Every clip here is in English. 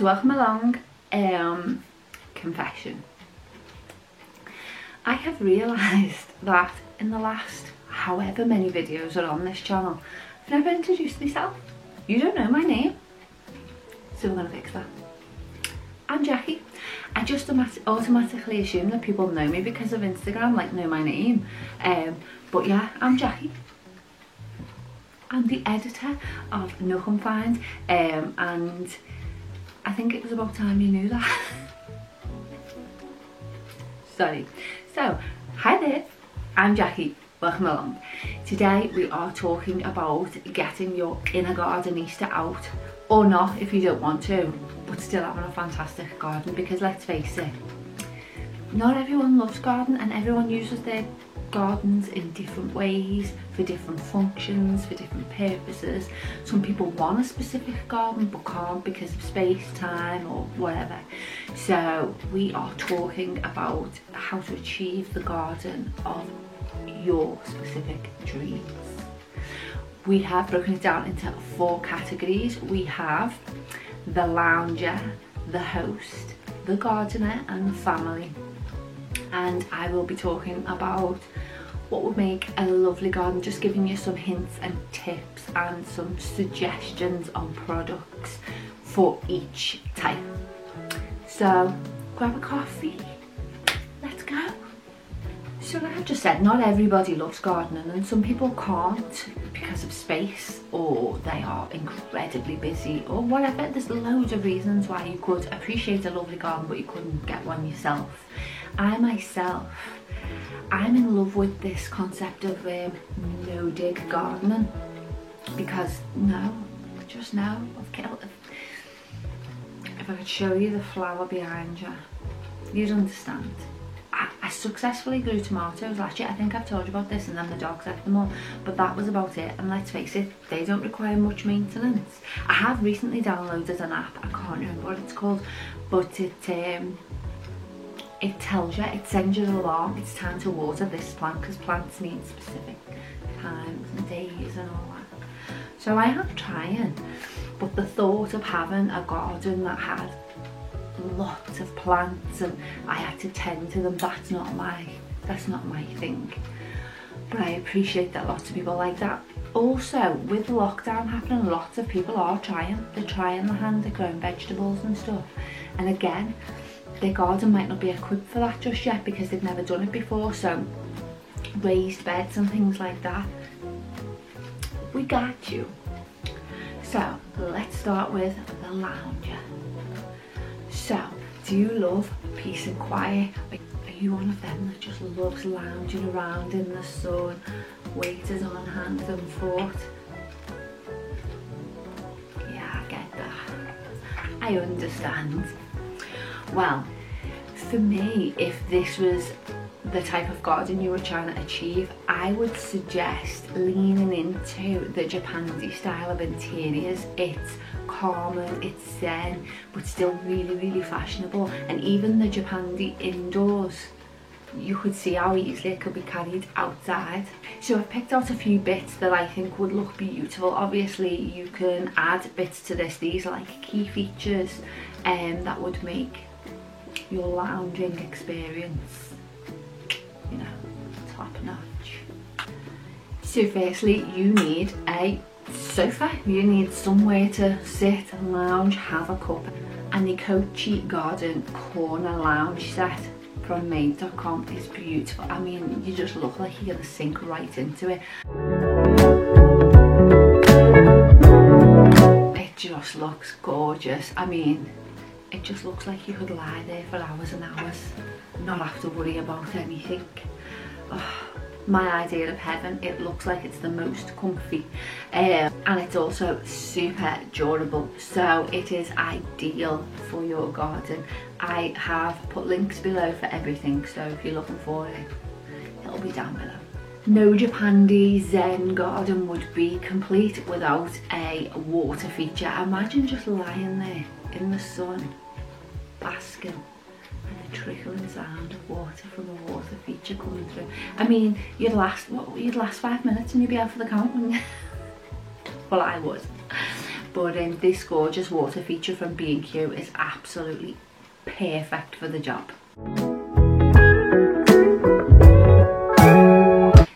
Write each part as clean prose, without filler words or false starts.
guys, welcome along. Confession. I have realised that in the last however many videos are on this channel, I've never introduced myself. You don't know my name, so we're going to fix that. I'm Jackie. I just automatically assume that people know me because of Instagram, like know my name. But yeah, I'm Jackie. I'm the editor of Nook & Find, and I think it was about time you knew that. Sorry. So, hi there, I'm Jackie, welcome along. Today we are talking about getting your inner gardenista out, or not if you don't want to, but still having a fantastic garden, because let's face it, not everyone loves garden and everyone uses their gardens in different ways, for different functions, for different purposes. Some people want a specific garden but can't because of space, time or whatever. So we are talking about how to achieve the garden of your specific dreams. We have broken it down into 4 categories. We have the lounger, the host, the gardener and the family. And I will be talking about what would make a lovely garden, just giving you some hints and tips and some suggestions on products for each type. So grab a coffee, let's go. So like I just said, not everybody loves gardening and some people can't because of space, or they are incredibly busy or whatever. There's loads of reasons why you could appreciate a lovely garden but you couldn't get one yourself. I myself, I'm in love with this concept of no-dig gardening, because just now, if I could show you the flower behind you, you'd understand. I successfully grew tomatoes last year. I think I've told you about this, and then the dogs ate them all, but that was about it. And let's face it, they don't require much maintenance. I have recently downloaded an app, I can't remember what it's called, but it tells you, it sends you an alarm, it's time to water this plant, because plants need specific times and days and all that. So I am trying, but the thought of having a garden that had lots of plants and I had to tend to them, that's not my thing. But I appreciate that lots of people like that. Also, with lockdown happening, lots of people are trying. They're trying their hand at growing vegetables and stuff. And again, their garden might not be equipped for that just yet because they've never done it before. So raised beds and things like that, we got you. So let's start with the lounger. So, do you love peace and quiet? Are you one of them that just loves lounging around in the sun, waiters on hand and foot? Yeah, I get that. I understand. Well, for me, if this was the type of garden you were trying to achieve, I would suggest leaning into the Japandi style of interiors. It's calmer, it's zen, but still really, really fashionable. And even the Japandi indoors, you could see how easily it could be carried outside. So I've picked out a few bits that I think would look beautiful. Obviously you can add bits to this. These are like key features that would make your lounging experience, you know, top notch. So firstly, you need a sofa. You need somewhere to sit and lounge, have a cup. And the Kochi Garden Corner Lounge set from made.com is beautiful. I mean, you just look like you're gonna sink right into it. It just looks gorgeous. I mean, it just looks like you could lie there for hours and hours, not have to worry about anything. Oh, my idea of heaven. It looks like it's the most comfy, and it's also super durable, so it is ideal for your garden. I have put links below for everything, so if you're looking for it, it'll be down below. No Japandi Zen garden would be complete without a water feature. Imagine just lying there in the sun, basking, and the trickling sound of water from a water feature coming through. I mean, you'd last 5 minutes and you'd be out for the count, wouldn't you? Well, I would. but this gorgeous water feature from B&Q is absolutely perfect for the job.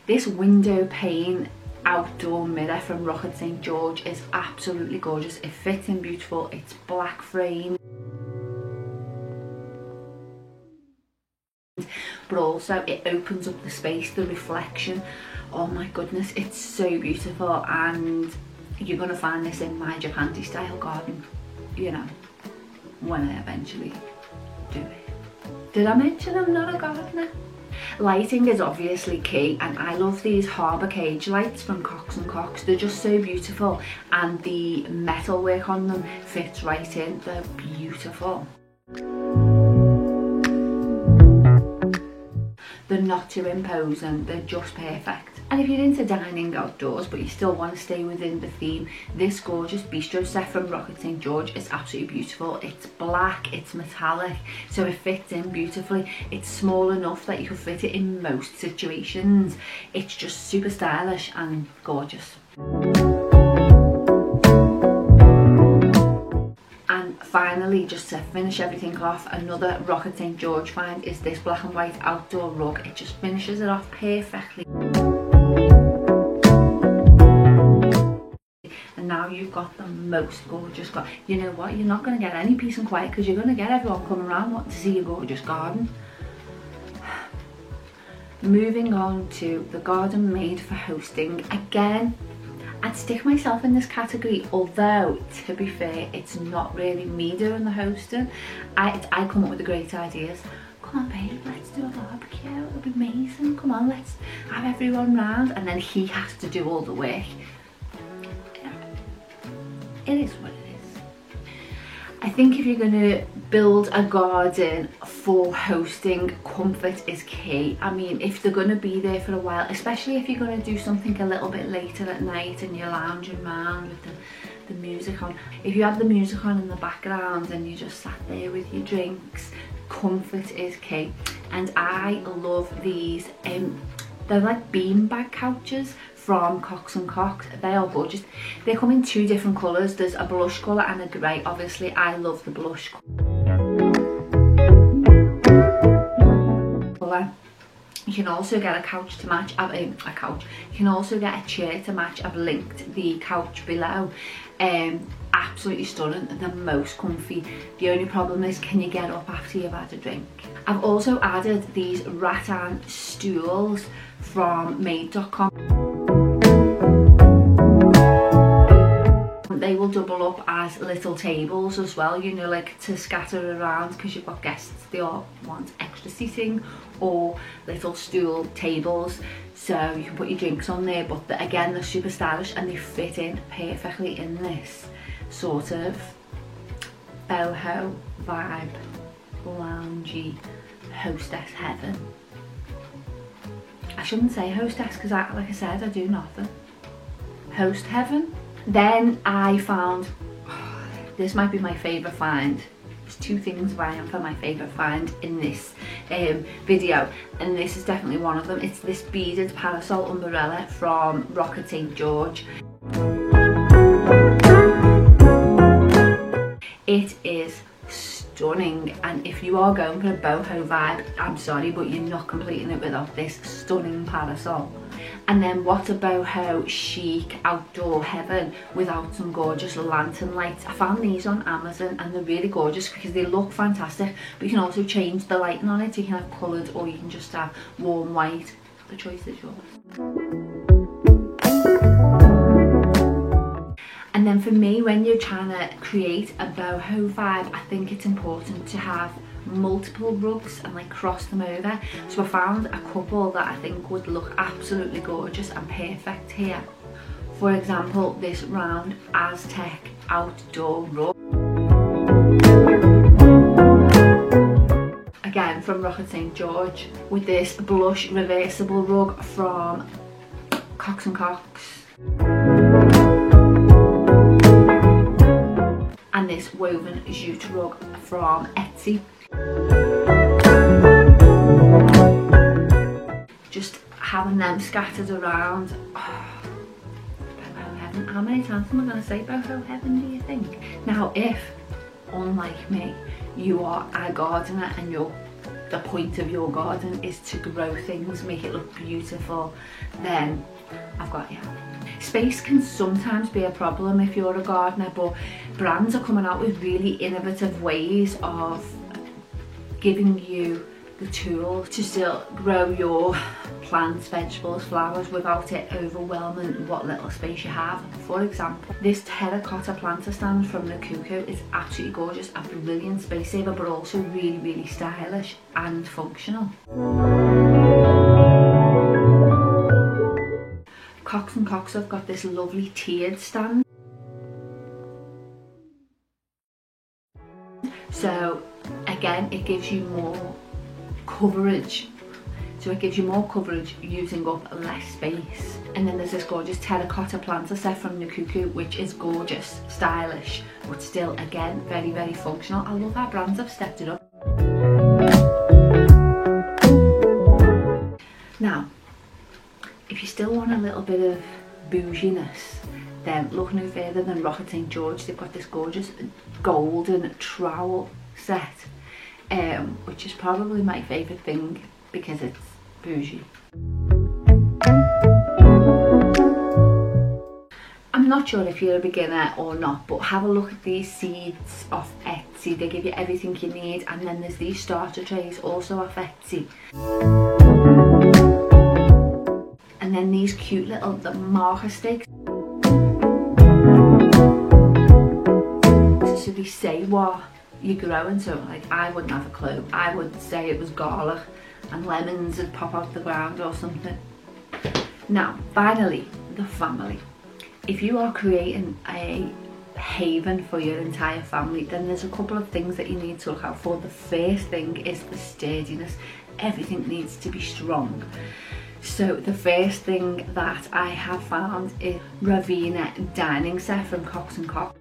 This window pane outdoor mirror from Rockett St George is absolutely gorgeous. It fits in beautiful, it's black frame, but also it opens up the space, the reflection. Oh my goodness, it's so beautiful, and you're going to find this in my Japandi style garden, you know, when I eventually do it. Did I mention I'm not a gardener? Lighting is obviously key, and I love these harbour cage lights from Cox & Cox. They're just so beautiful, and the metal work on them fits right in. They're beautiful. They're not too imposing, they're just perfect. And if you're into dining outdoors but you still want to stay within the theme, this gorgeous bistro set from Rockett St George is absolutely beautiful. It's black, it's metallic, so it fits in beautifully. It's small enough that you can fit it in most situations. It's just super stylish and gorgeous. Finally, just to finish everything off, another Rockett St George find is this black and white outdoor rug. It just finishes it off perfectly. And now you've got the most gorgeous garden. You know what, you're not going to get any peace and quiet because you're going to get everyone coming around wanting to see your gorgeous garden. Moving on to the garden made for hosting. Again, I'd stick myself in this category, although to be fair, it's not really me doing the hosting. I come up with the great ideas. Come on babe, let's do a barbecue, it'll be amazing, come on, let's have everyone round, and then he has to do all the work. It is what it is. I think if you're going to build a garden for hosting, comfort is key. I mean, if they're going to be there for a while, especially if you're going to do something a little bit later at night and you're lounging around with the music on. If you have the music on in the background and you just sat there with your drinks, comfort is key. And I love these, they're like beanbag couches from Cox & Cox. They are gorgeous. They come in two different colours. There's a blush colour and a grey. Obviously, I love the blush colour. You can also get a couch to match, you can also get a chair to match. I've linked the couch below. Absolutely stunning, the most comfy. The only problem is, can you get up after you've had a drink? I've also added these rattan stools from made.com. They will double up as little tables as well, you know, like to scatter around because you've got guests, they all want extra seating, or little stool tables, so you can put your drinks on there. But again, they're super stylish and they fit in perfectly in this sort of boho vibe, loungy hostess heaven. I shouldn't say hostess because, like I said, I do nothing. Host heaven. Then I found, this might be my favourite find. There's two things vying for my favourite find in this video, and this is definitely one of them. It's this beaded parasol umbrella from Rockett St George. It is stunning, and if you are going for a boho vibe, I'm sorry, but you're not completing it without this stunning parasol. And then what's a boho chic outdoor heaven without some gorgeous lantern lights? I found these on Amazon and they're really gorgeous because they look fantastic, but you can also change the lighting on it. You can have coloured or you can just have warm white. The choice is yours. And then for me, when you're trying to create a boho vibe, I think it's important to have multiple rugs and like cross them over. So I found a couple that I think would look absolutely gorgeous and perfect here. For example, this round Aztec outdoor rug. Again from Rockett St George, with this blush reversible rug from Cox & Cox. And this woven jute rug from Etsy. Just having them scattered around. Oh, heaven. How many times am I going to say boho heaven, do you think? Now, if, unlike me, you are a gardener and the point of your garden is to grow things, make it look beautiful, then I've got you. Space can sometimes be a problem if you're a gardener, but brands are coming out with really innovative ways of giving you the tools to still grow your plants, vegetables, flowers without it overwhelming what little space you have. For example, this terracotta planter stand from the Cuckoo is absolutely gorgeous, a brilliant space saver, but also really, really stylish and functional. Cox & Cox have got this lovely tiered stand. So again, it gives you more coverage. So it gives you more coverage using up less space. And then there's this gorgeous terracotta planter set from the Cuckoo, which is gorgeous, stylish, but still again very, very functional. I love how brands have stepped it up. Now, if you still want a little bit of bouginess, then look no further than Rocket St George. They've got this gorgeous golden trowel set, which is probably my favourite thing because it's bougie. I'm not sure if you're a beginner or not, but have a look at these seeds off Etsy. They give you everything you need, and then there's these starter trays also off Etsy. And then these cute little marker sticks. So they say what you're growing, so like I wouldn't have a clue. I would say it was garlic and lemons would pop out the ground or something. Now, finally, the family. If you are creating a haven for your entire family, then there's a couple of things that you need to look out for. The first thing is the sturdiness. Everything needs to be strong. So the first thing that I have found is Ravenna dining set from Cox & Cox.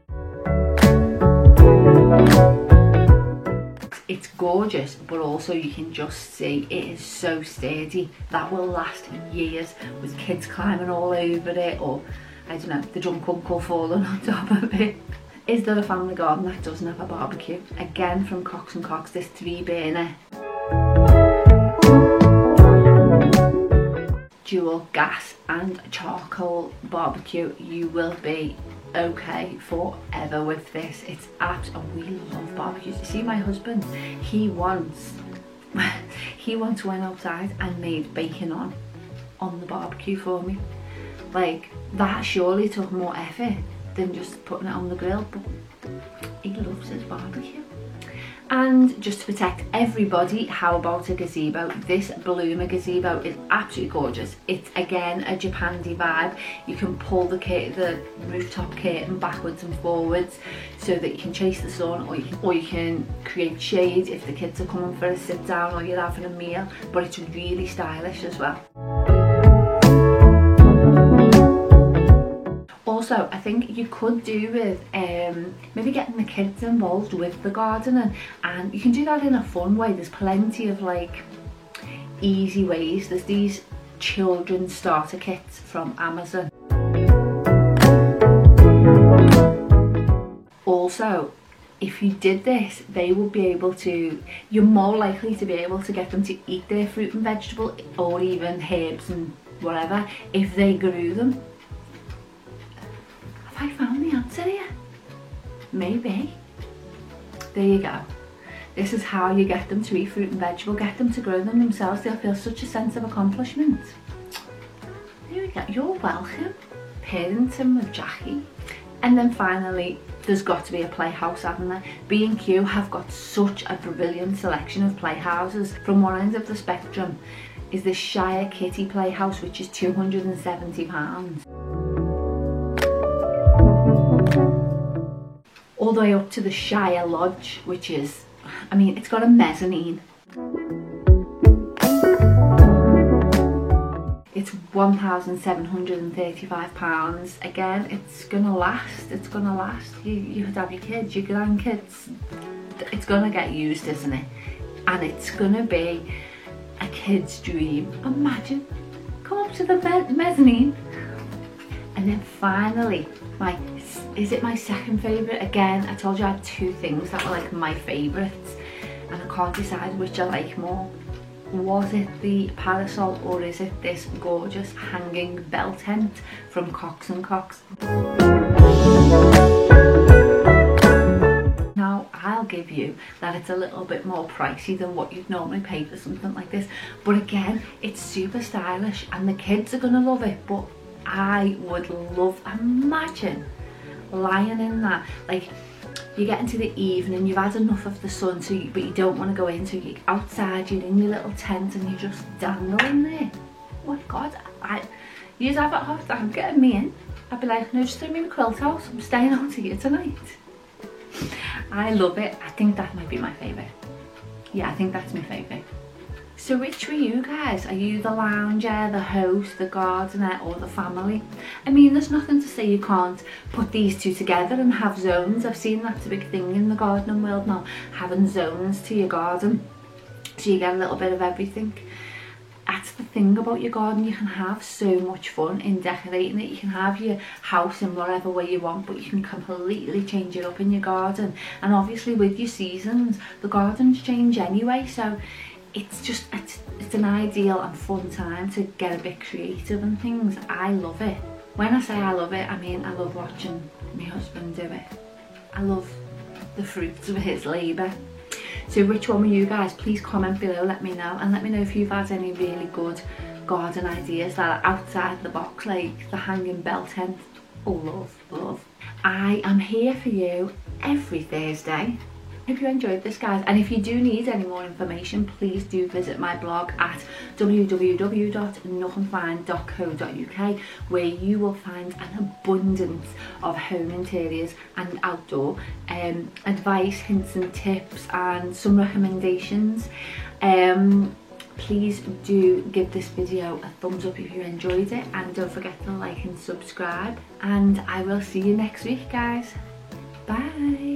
It's gorgeous, but also you can just see it is so sturdy. That will last years with kids climbing all over it, or I don't know, the drunk uncle falling on top of it. Is there a family garden that doesn't have a barbecue? Again from Cox & Cox, this 3-burner dual gas and charcoal barbecue. You will be okay forever with this. It's we love barbecues. You see, my husband, he once went outside and made bacon on the barbecue for me. Like, that surely took more effort than just putting it on the grill, but he loves his barbecue. And just to protect everybody, how about a gazebo? This Bloomer gazebo is absolutely gorgeous. It's again a Japandi vibe. You can pull the rooftop curtain backwards and forwards so that you can chase the sun, or you can create shade if the kids are coming for a sit down or you're having a meal, but it's really stylish as well. Also, I think you could do with maybe getting the kids involved with the gardening, and you can do that in a fun way. There's plenty of like easy ways. There's these children's starter kits from Amazon. Also, if you did this, they will be able to, you're more likely to be able to get them to eat their fruit and vegetable, or even herbs and whatever, if they grew them. Have I found the answer here? Maybe. There you go. This is how you get them to eat fruit and vegetable, get them to grow them themselves. They'll feel such a sense of accomplishment. There we go. You're welcome. Parenting with Jackie. And then finally, there's got to be a playhouse, haven't there? B&Q have got such a brilliant selection of playhouses. From one end of the spectrum is the Shire Kitty Playhouse, which is £270. All the way up to the Shire Lodge, which is, I mean, it's got a mezzanine. It's £1,735. Again, it's gonna last, it's gonna last. You could have your kids, your grandkids. It's gonna get used, isn't it? And it's gonna be a kid's dream. Imagine, come up to the mezzanine and And then finally, is it my second favourite? Again, I told you I had two things that were like my favourites and I can't decide which I like more. Was it the parasol or is it this gorgeous hanging bell tent from Cox & Cox? Now, I'll give you that it's a little bit more pricey than what you'd normally pay for something like this, but again, it's super stylish and the kids are gonna love it. But I would love, imagine lying in that, like you get into the evening, you've had enough of the sun, but you don't want to go in, so you're outside, you're in your little tent and you're just dangling there. Oh my God, you'd have a hard time getting me in. I'd be like, no, just throw me in the quilt house, I'm staying out here tonight. I love it. I think that might be my favourite. Yeah, I think that's my favourite. So which were you guys? Are you the lounger, the host, the gardener or the family? I mean, there's nothing to say you can't put these two together and have zones. I've seen that's a big thing in the gardening world now, having zones to your garden so you get a little bit of everything. That's the thing about your garden, you can have so much fun in decorating it. You can have your house in whatever way you want, but you can completely change it up in your garden. And obviously with your seasons, the gardens change anyway, so it's an ideal and fun time to get a bit creative and things. I love it. When I say I love it, I mean I love watching my husband do it. I love the fruits of his labour. So which one were you guys? Please comment below, let me know, and let me know if you've had any really good garden ideas that are outside the box, like the hanging bell tent. Oh, love, love. I am here for you every Thursday. Hope you enjoyed this, guys, and if you do need any more information, please do visit my blog at www.nothingfine.co.uk, where you will find an abundance of home interiors and outdoor advice, hints and tips, and some recommendations. Please do give this video a thumbs up if you enjoyed it, and don't forget to like and subscribe, and I will see you next week, guys. Bye.